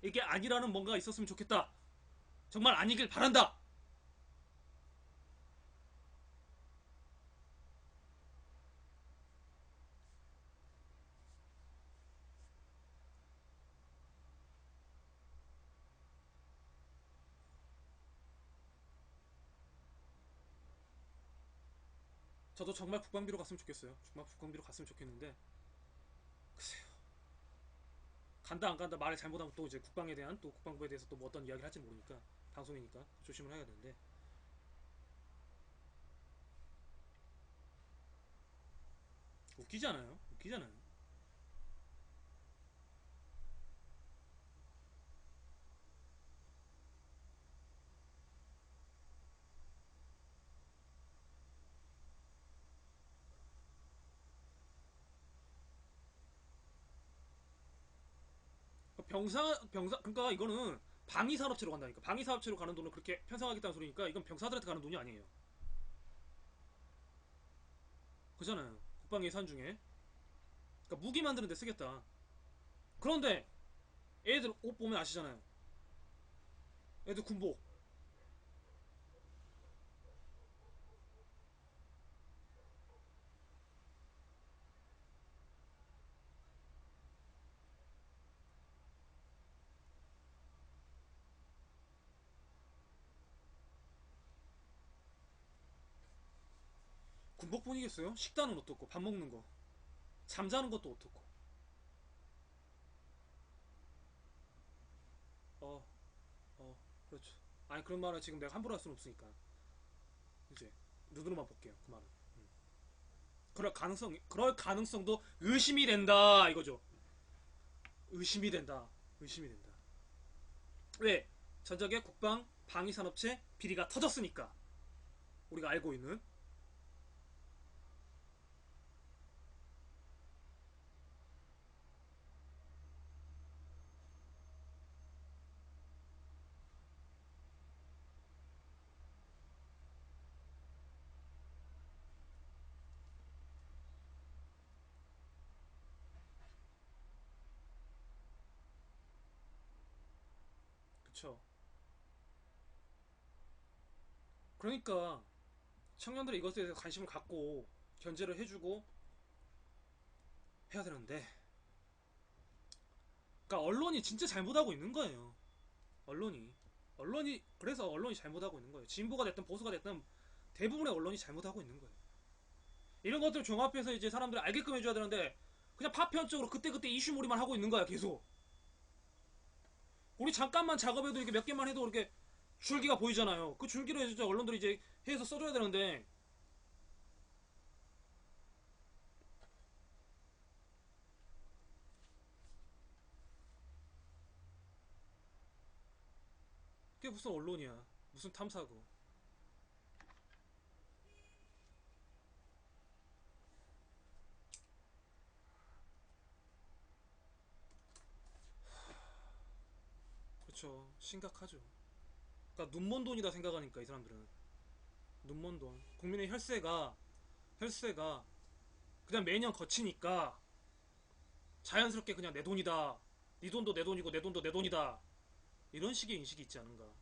이게 아니라는 뭔가가 있었으면 좋겠다. 정말 아니길 바란다. 저도 정말 국방비로 갔으면 좋겠어요. 정말 국방비로 갔으면 좋겠는데 글쎄요. 간다 안 간다 말을 잘못하면 또 이제 국방에 대한 또 국방부에 대해서 또 뭐 어떤 이야기를 할지 모르니까 방송이니까 조심을 해야 되는데 웃기잖아요. 웃기잖아요. 병사 그러니까 이거는 방위 산업체로 간다니까. 방위 산업체로 가는 돈을 그렇게 편성하겠다는 소리니까 이건 병사들한테 가는 돈이 아니에요. 그잖아요. 국방 예산 중에 그러니까 무기 만드는 데 쓰겠다. 그런데 애들 옷 보면 아시잖아요. 애들 군복 군복뿐이겠어요? 식단은 어떻고 밥 먹는 거 잠자는 것도 어떻고 그렇죠. 아니 그런 말은 지금 내가 함부로 할 수는 없으니까 이제 눈으로만 볼게요. 그 말은. 그럴 가능성도 의심이 된다 이거죠. 의심이 된다. 의심이 된다. 왜? 전적의 국방 방위산업체 비리가 터졌으니까 우리가 알고 있는. 그쵸. 그러니까 청년들이 이것에 대해서 관심을 갖고 견제를 해주고 해야 되는데, 그러니까 언론이 진짜 잘못하고 있는 거예요. 언론이 그래서 언론이 잘못하고 있는 거예요. 진보가 됐든 보수가 됐든 대부분의 언론이 잘못하고 있는 거예요. 이런 것들을 종합해서 이제 사람들이 알게끔 해줘야 되는데 그냥 파편적으로 그때그때 이슈몰이만 하고 있는 거야 계속. 우리 잠깐만 작업해도 이렇게 몇 개만 해도 이렇게 줄기가 보이잖아요. 그 줄기로 해서 언론들이 이제 해서 써줘야 되는데 그게 무슨 언론이야. 무슨 탐사고. 그렇죠. 심각하죠. 그러니까 눈먼 돈이다 생각하니까 이 사람들은 눈먼 돈. 국민의 혈세가 그냥 매년 거치니까 자연스럽게 그냥 내 돈이다. 네 돈도 내 돈이고 내 돈도 내 돈이다. 이런 식의 인식이 있지 않은가.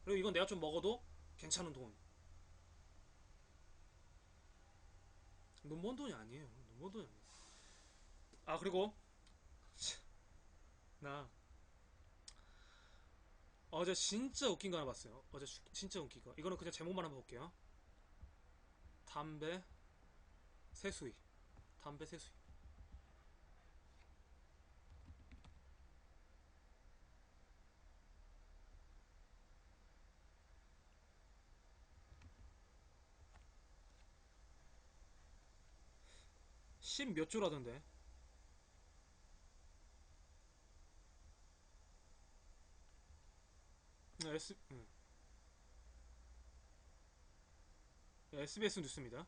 그리고 이건 내가 좀 먹어도 괜찮은 돈. 눈먼 돈이 아니에요. 눈먼 돈이 아니에요. 아 그리고 나 어제 진짜 웃긴 거 하나 봤어요. 어제 진짜 웃긴 거. 이거는 그냥 제목만 한번 볼게요. 담배 세수위. 담배 세수위. 10 몇 조라던데. SBS 뉴스입니다.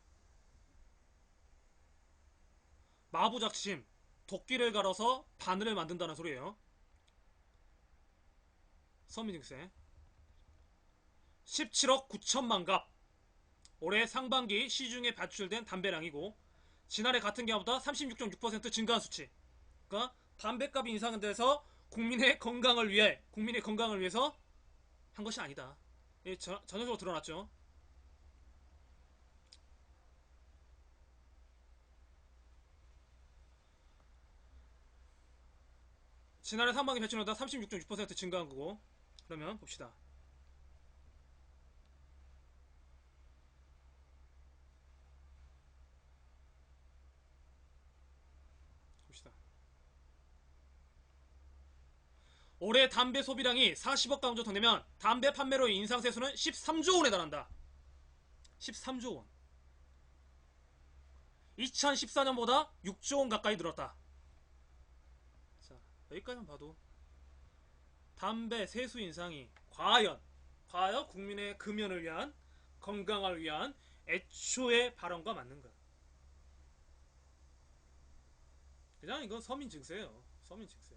마부작심. 도끼를 갈아서 바늘을 만든다는 소리예요. 서민증세. 17억 9천만 갑. 올해 상반기 시중에 발출된 담배량이고 지난해 같은 기간보다 36.6% 증가한 수치. 그러니까 담배값이 인상돼서 국민의 건강을 위해서 한 것이 아니다. 전형적으로 드러났죠. 지난해 상반기 배출보다 36.6% 증가한 거고. 그러면 봅시다. 봅시다. 올해 담배 소비량이 40억 가구 더 되면 담배 판매로 인상 세수는 13조 원에 달한다. 13조 원. 2014년보다 6조 원 가까이 늘었다. 자, 여기까지만 봐도 담배 세수 인상이 과연 국민의 금연을 위한 건강을 위한 애초의 발언과 맞는가? 그냥 이건 서민 증세예요. 서민 증세.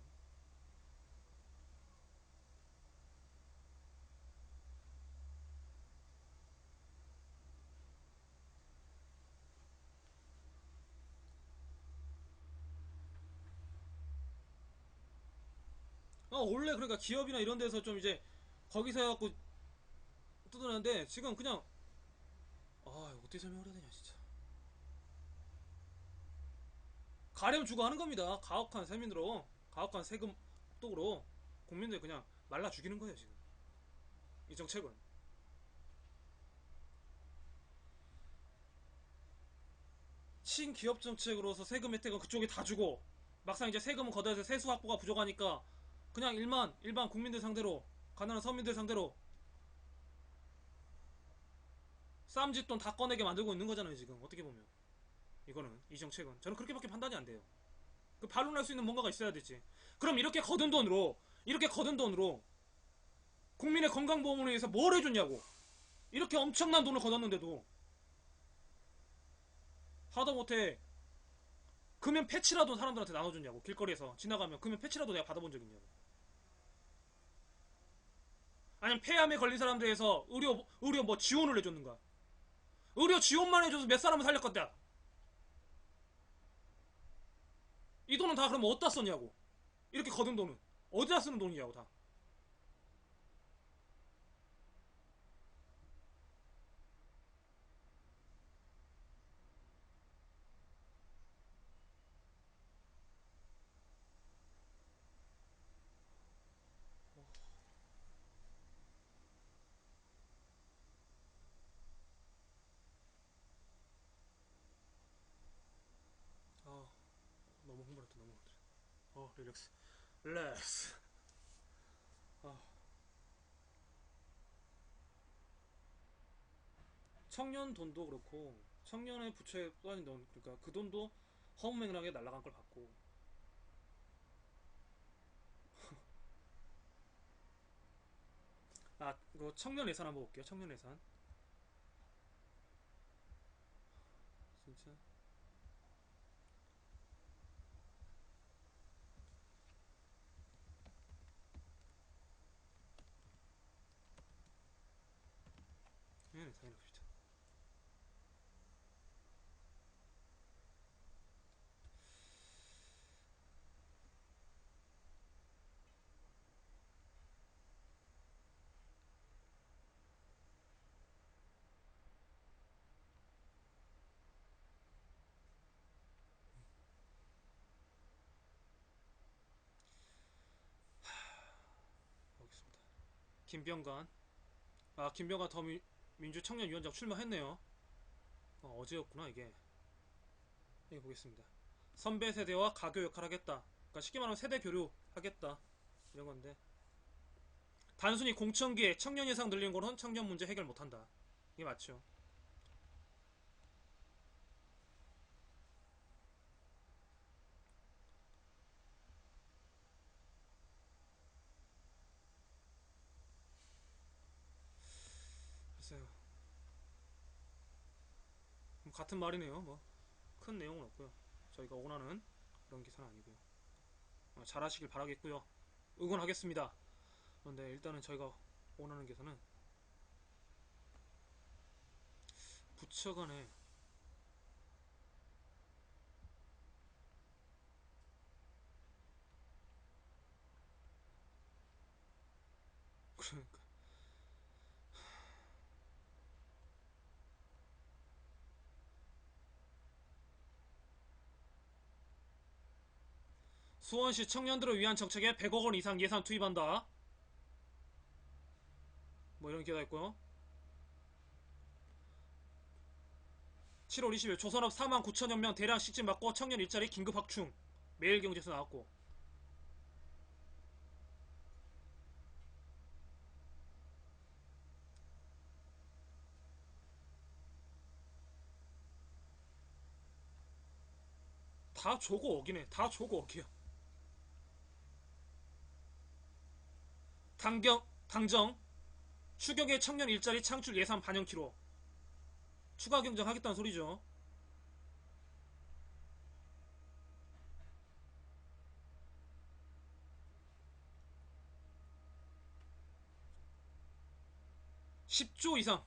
원래 그러니까 기업이나 이런 데서 좀 이제 거기서 해갖고 뜯어내는데 지금 그냥 이거 어떻게 설명을 해야 되냐 진짜. 가렴 주고 하는 겁니다. 가혹한 세민으로 가혹한 세금 독으로 국민들 그냥 말라 죽이는 거예요 지금 이 정책은. 친기업 정책으로서 세금 혜택은 그쪽에 다 주고 막상 이제 세금은 걷어서 세수 확보가 부족하니까 그냥 일반 국민들 상대로 가난한 서민들 상대로 쌈짓 돈 다 꺼내게 만들고 있는 거잖아요 지금. 어떻게 보면 이거는 이 정책은 저는 그렇게밖에 판단이 안 돼요. 그 반론할 수 있는 뭔가가 있어야 되지. 그럼 이렇게 거둔 돈으로 국민의 건강보험을 위해서 뭘 해줬냐고. 이렇게 엄청난 돈을 걷었는데도 하다못해 금연 패치라도 사람들한테 나눠줬냐고. 길거리에서 지나가면 금연 패치라도 내가 받아본 적 있냐고. 아니면 폐암에 걸린 사람들에서 의료 뭐 지원을 해줬는가. 의료 지원만 해줘서 몇 사람을 살렸겠다. 이 돈은 다 그럼 어디다 썼냐고. 이렇게 거둔 돈은 어디다 쓰는 돈이냐고 다. 아 너무 흥분했다 너무 흥분했다. 릴렉스 릴렉스. 아, 청년 돈도 그렇고 청년의 부채에 쏟아진 돈, 그러니까 그 돈도 허무맹랑하게 날아간 걸 받고. 아, 그 청년 예산 한번 볼게요. 청년 예산 진짜. 청년 예산이라고 봅시다. 보겠습니다. 김병관. 아, 김병관 더민주청년위원장 출마했네요. 어제였구나 이게. 여기 보겠습니다. 선배 세대와 가교 역할 하겠다. 그러니까 쉽게 말하면 세대 교류 하겠다 이런 건데, 단순히 공천기에 청년 예상 늘리는 거는 청년 문제 해결 못한다. 이게 맞죠? 글쎄요. 같은 말이네요. 뭐 큰 내용은 없고요. 저희가 원하는 그런 기사는 아니고요. 잘하시길 바라겠고요. 응원하겠습니다. 그런데 일단은 저희가 원하는 기사는 부처 간에 그러니까 수원시 청년들을 위한 정책에 100억 원 이상 예산 투입한다. 뭐 이런 기사가 있고요. 7월 20일 조선업 4만 9천여 명 대량 시집 맞고 청년 일자리 긴급 확충. 매일경제에서 나왔고. '다 조고 억이네. 다 조고 억이야. 당정 추경의 청년 일자리 창출 예산 반영키로 추가 경정하겠다는 소리죠. 10조 이상.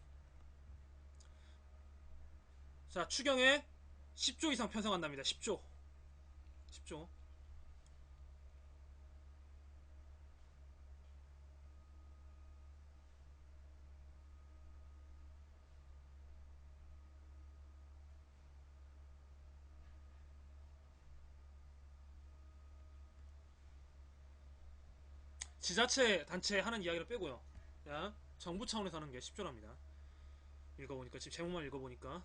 자, 추경에 10조 이상 편성한답니다. 10조. 10조. 지자체 단체 하는 이야기를 빼고요. 야, 정부 차원에서 하는 게 10조랍니다. 읽어보니까 지금 제목만 읽어보니까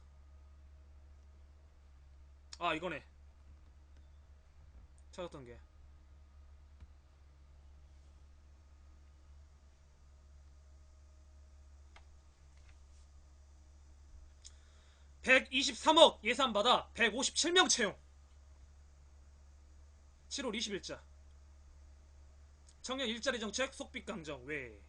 아, 이거네. 찾았던 게 123억 예산받아 157명 채용. 7월 20일자. 청년 일자리 정책 속빛 강정 왜?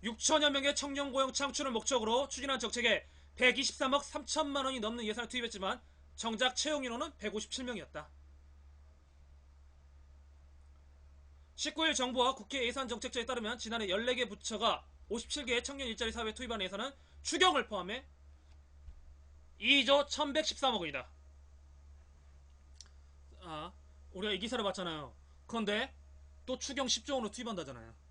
6천여 명의 청년 고용 창출을 목적으로 추진한 정책에 123억 3천만 원이 넘는 예산을 투입했지만 정작 채용 인원은 157명이었다. 19일 정부와 국회 예산정책처에 따르면 지난해 14개 부처가 57개의 청년 일자리 사업에 투입한 예산은 추경을 포함해 2조 1113억 원이다. 아, 우리가 이 기사를 봤잖아요. 그런데 또 추경 10조 원으로 투입한다잖아요.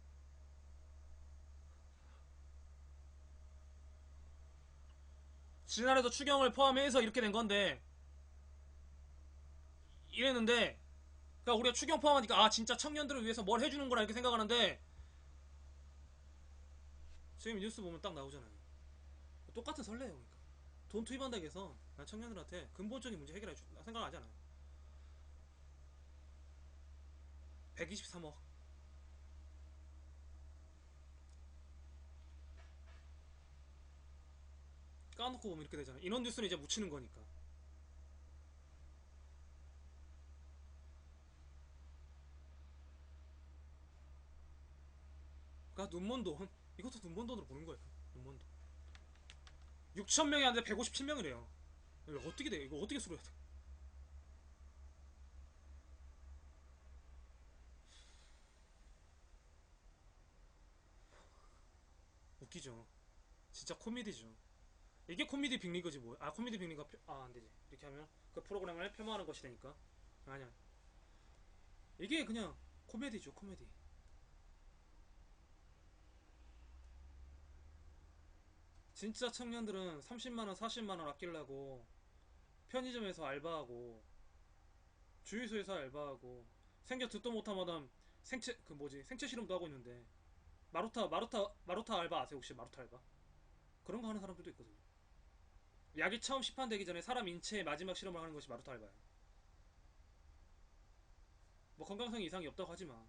지난해도 추경을 포함해서 이렇게 된 건데 이랬는데, 그러니까 우리가 추경 포함하니까 아 진짜 청년들을 위해서 뭘 해주는구나 이렇게 생각하는데 지금 뉴스 보면 딱 나오잖아요. 똑같은 설레요. 그러니까 돈 투입한다고 해서 난 청년들한테 근본적인 문제 해결해 줄 생각하지 않아요. 123억 까놓고 보면 이렇게 되잖아요. 인원 뉴스는 이제 묻히는 거니까. 그러니까 눈먼 돈, 이것도 눈먼 돈으로 보는 거예요. 눈먼 돈. 6천 명이 안 돼 157명이래요. 이거 어떻게 돼? 이거 어떻게 수료해야 돼? 웃기죠. 진짜 코미디죠. 이게 코미디 빅리그지 뭐. 아 코미디 빅리그가 안 되지. 이렇게 하면 그 프로그램을 폄하하는 것이 되니까. 아니야. 이게 그냥 코미디죠, 코미디. 진짜 청년들은 30만 원, 40만 원 아끼려고 편의점에서 알바하고 주유소에서 알바하고 생겨 듣도 못한 마담 생체 그 뭐지 생체 실험도 하고 있는데 마루타 알바 아세요 혹시 마루타 알바? 그런 거 하는 사람들도 있거든요. 약이 처음 시판되기 전에 사람 인체에 마지막 실험을 하는 것이 마루타 알바예요. 뭐 건강성에 이상이 없다고 하지만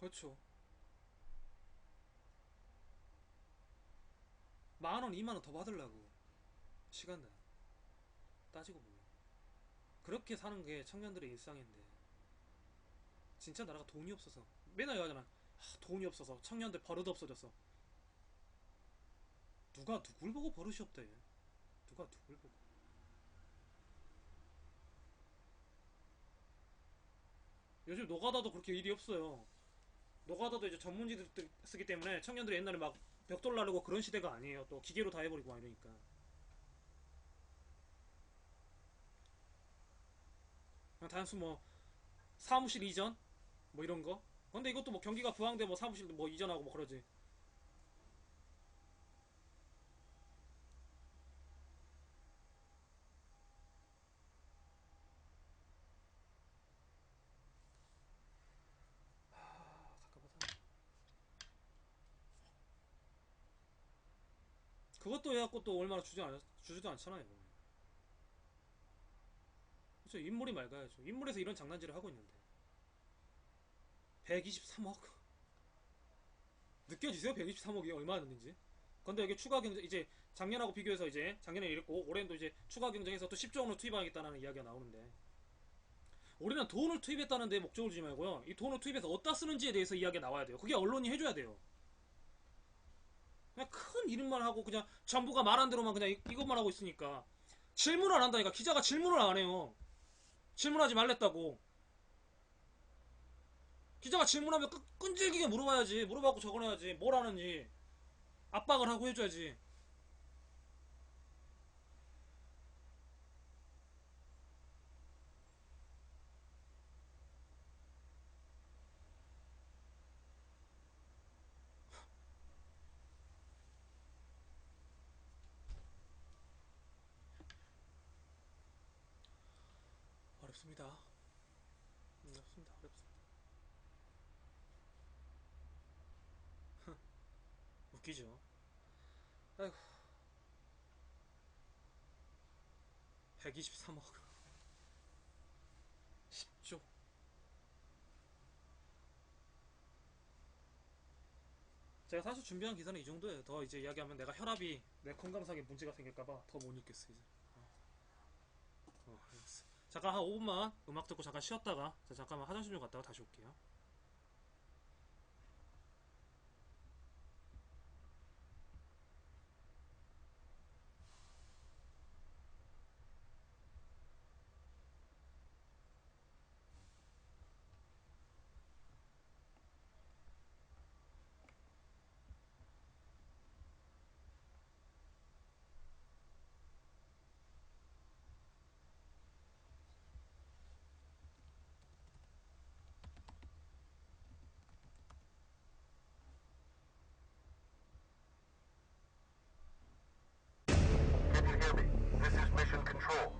그렇죠. 만 원, 2만 원 더 받으려고 시간당 따지고 보면 그렇게 사는 게 청년들의 일상인데 진짜 나라가 돈이 없어서 맨날 얘기하잖아. 돈이 없어서 청년들 버릇 없어졌어. 누가 누굴 보고 버릇이 없대. 누가 누굴 보고. 요즘 노가다도 그렇게 일이 없어요. 노가다도 이제 전문지들 쓰기 때문에 청년들이 옛날에 막 벽돌 나르고 그런 시대가 아니에요. 또 기계로 다 해버리고 막 이러니까. 그냥 단순 뭐 사무실 이전 뭐 이런 거. 근데 이것도 뭐 경기가 부항돼 뭐 사무실 뭐 이전하고 뭐 그러지. 답답하다. 그것도 해갖고 또 얼마나 주지도 않잖아요. 그렇죠. 인물이 맑아야죠. 인물에서 이런 장난질을 하고 있는데 123억 느껴지세요? 123억이 얼마나 됐는지. 근데 이게 추가 경쟁 이제 작년하고 비교해서 이제 작년에 이랬고 올해도 이제 추가 경쟁해서 또 10조 원을 투입하겠다는 이야기가 나오는데 우리는 돈을 투입했다는 데 목적을 두지 말고요. 이 돈을 투입해서 어디다 쓰는지에 대해서 이야기가 나와야 돼요. 그게 언론이 해줘야 돼요. 그냥 큰 이름만 하고 그냥 정부가 말한 대로만 그냥 이것만 하고 있으니까 질문을 안 한다니까. 기자가 질문을 안 해요. 질문하지 말랬다고. 기자가 질문하면 끈질기게 물어봐야지. 물어봤고 적어놔야지. 뭘 하는지 압박을 하고 해줘야지. 어렵습니다. 어렵습니다. 어렵습니다. 웃기죠. 아이고, 123억. 10조. 제가 사실 준비한 기사는 이 정도예요. 더 이제 이야기하면 내가 혈압이 내 건강상에 문제가 생길까봐 더 못 읽겠어 이제. 알겠어. 잠깐 한 5분만 음악 듣고 잠깐 쉬었다가 잠깐만 화장실 좀 갔다가 다시 올게요. Can you hear me? This is Mission Control.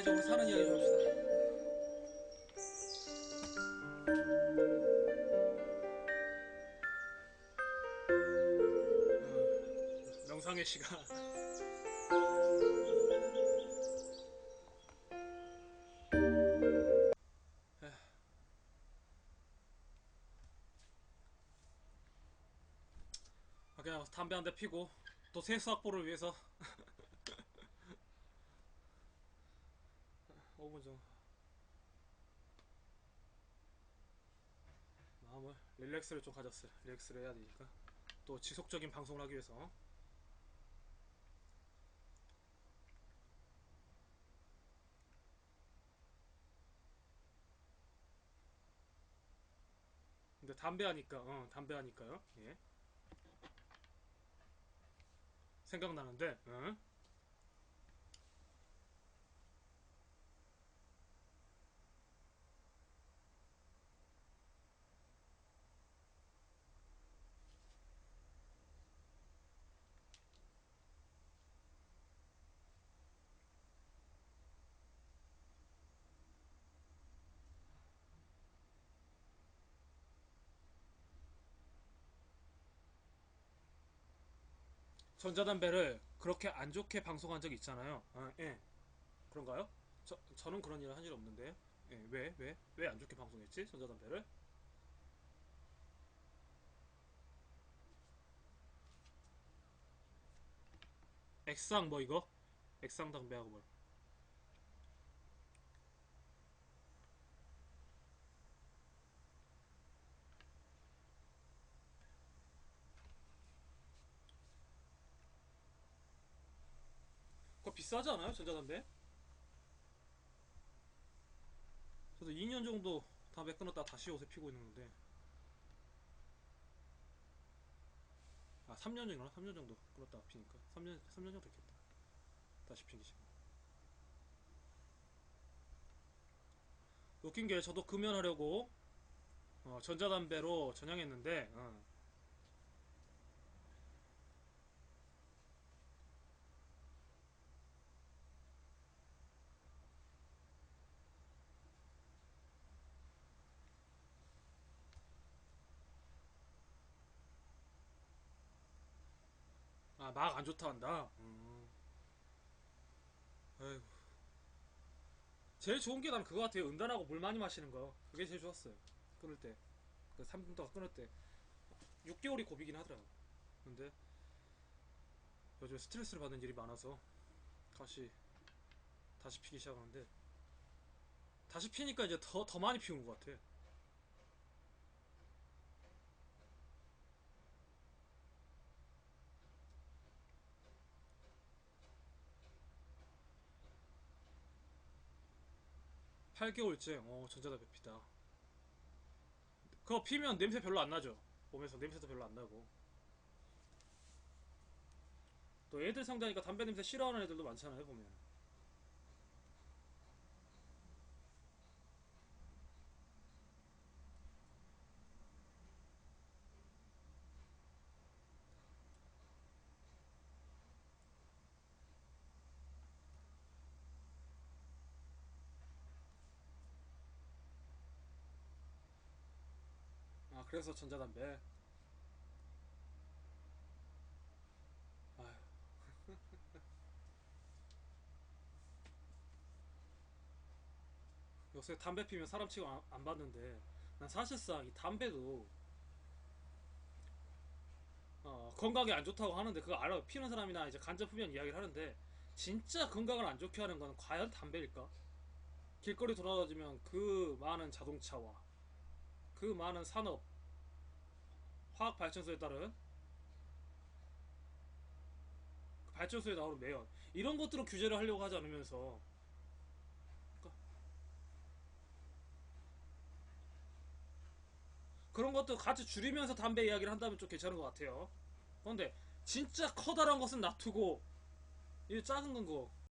이제 우리 사는 이야기 좀 합시다. 명상의 시간. 그냥 담배 한 대 피고 또 세수 확보를 위해서 5분 정도 마음을 릴렉스를 좀 가졌어요. 릴렉스를 해야 되니까 또 지속적인 방송을 하기 위해서. 근데 담배 하니까 담배 하니까요. 예. 생각나는데 전자담배를 그렇게 안 좋게 방송한 적 있잖아요. 예. 그런가요? 저는 그런 일을 한 일 없는데. 예, 왜 안 좋게 방송했지? 전자담배를? 액상 뭐 이거? 액상 담배하고 뭘? 그거 비싸지 않아요? 전자담배? 저도 2년 정도 담배 끊었다 다시 요새 피고 있는데. 아, 3년 정도? 3년 정도 끊었다 피니까. 3년 정도 됐겠다. 다시 피기 시작. 웃긴 게 저도 금연하려고 전자담배로 전향했는데 막 안 좋다 한다. 아이고. 제일 좋은 게 난 그거 같아요. 은단하고 물 많이 마시는 거. 그게 제일 좋았어요. 끊을 때. 그 3분 동안 끊을 때. 6개월이 고비긴 하더라고. 근데 요즘 스트레스를 받는 일이 많아서 다시 다시 피기 시작하는데 다시 피니까 이제 더 많이 피우는 것 같아. 8개월째 전자담배 피다. 그거 피면 냄새 별로 안 나죠. 몸에서 냄새도 별로 안 나고. 또 애들 상대하니까 담배 냄새 싫어하는 애들도 많잖아요 보면. 아 그래서 전자담배. 아휴. 요새 담배 피면 사람 취급 안 받는데 난 사실상 이 담배도 건강에 안 좋다고 하는데 그거 알아요. 피는 사람이나 이제 간접 흡연 이야기를 하는데 진짜 건강을 안 좋게 하는 건 과연 담배일까? 길거리 돌아다니면 그 많은 자동차와 그 많은 산업, 화학 발전소에 따른 그 발전소에 나오는 매연 이런 것들은 규제를 하려고 하지 않으면서 그러니까 그런 것도 같이 줄이면서 담배 이야기를 한다면 좀 괜찮은 것 같아요. 그런데 진짜 커다란 것은 놔두고 이 작은 거